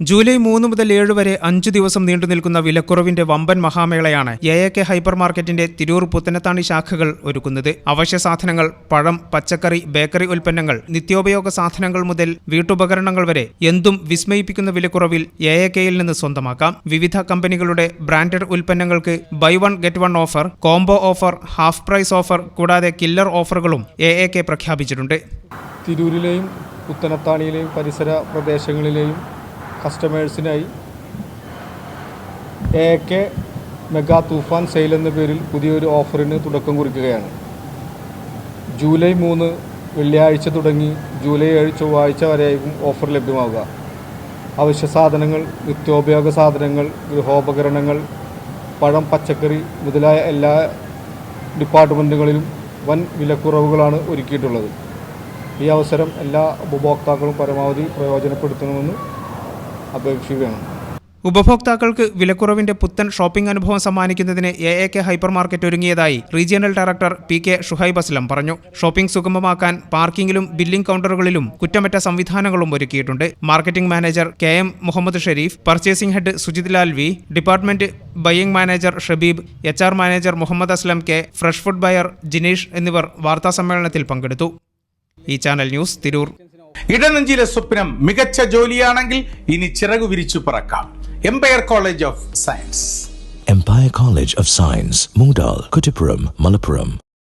July 3 മുതൽ 7 വരെ 5 ദിവസം നീണ്ടുനിൽക്കുന്ന വിലക്കുറവിന്റെ വമ്പൻ മഹാമേളയാണ് എ.കെ. ഹൈപ്പർ മാർക്കറ്റിന്റെ തിരൂർ പുത്തനത്താണി ശാഖകൾ ഒരുക്കുന്നത്. അവശ്യ സാധനങ്ങൾ, പഴം, പച്ചക്കറി, ബേക്കറി ഉൽപ്പന്നങ്ങൾ, നിത്യോപയോഗ സാധനങ്ങൾ മുതൽ വീട്ടുപകരണങ്ങൾ വരെ എന്തും വിസ്മയിപ്പിക്കുന്ന വിലക്കുറവിൽ എ.കെയിൽ നിന്ന് സ്വന്തമാക്കാം. വിവിധ കമ്പനികളുടെ ബ്രാൻഡഡ് ഉൽപ്പന്നങ്ങൾക്ക് buy one get one offer, combo offer, half price offer കൂടാതെ കില്ലർ ഓഫറുകളും എ.കെ പ്രഖ്യാപിച്ചിട്ടുണ്ട്. തിരൂരിലെയും പുത്തനത്താണിയിലെയും പരിസര പ്രദേശങ്ങളിലെയും കസ്റ്റമേഴ്സിനായി എ.കെ മെഗാ തൂഫാൻ സെയിൽ എന്ന പേരിൽ പുതിയൊരു ഓഫറിന് തുടക്കം കുറിക്കുകയാണ്. ജൂലൈ 3 വെള്ളിയാഴ്ച തുടങ്ങി ജൂലൈ 7 ചൊവ്വാഴ്ച വരെയായിരിക്കും ഓഫർ ലഭ്യമാവുക. അവശ്യ സാധനങ്ങൾ, നിത്യോപയോഗ സാധനങ്ങൾ, ഗൃഹോപകരണങ്ങൾ, പഴം, പച്ചക്കറി മുതലായ എല്ലാ ഡിപ്പാർട്ട്മെൻറ്റുകളിലും വൻ വിലക്കുറവുകളാണ് ഒരുക്കിയിട്ടുള്ളത്. ഈ അവസരം എല്ലാ ഉപഭോക്താക്കളും പരമാവധി പ്രയോജനപ്പെടുത്തണമെന്ന് അപേക്ഷിക്കുകയാണ്. ഉപഭോക്താക്കൾക്ക് വിലക്കുറവിന്റെ പുത്തൻ ഷോപ്പിംഗ് അനുഭവം സമ്മാനിക്കുന്നതിന് എ.കെ ഹൈപ്പർ മാർക്കറ്റ് ഒരുങ്ങിയതായി regional director P K. Shuhaib Aslam പറഞ്ഞു. ഷോപ്പിംഗ് സുഗമമാക്കാൻ പാർക്കിംഗിലും ബില്ലിംഗ് കൗണ്ടറുകളിലും കുറ്റമറ്റ സംവിധാനങ്ങളും ഒരുക്കിയിട്ടുണ്ട്. Marketing manager K M. Muhammad Sharif, purchasing head Sujith Lal V, department buying manager Shabeeb, H R. Manager Muhammad Aslam K, fresh food buyer Jineesh എന്നിവർ വാർത്താസമ്മേളനത്തിൽ പങ്കെടുത്തു. ഈ ചാനൽ ന്യൂസ് തിരൂർ. ഇടനെഞ്ചിലെ സ്വപ്നം മികച്ച ജോലിയാണെങ്കിൽ ഇനി ചിറകു വിരിച്ചു പറക്കാം. Empire College of Science. Empire College of Science, Moondal, Kuttipuram, Malappuram.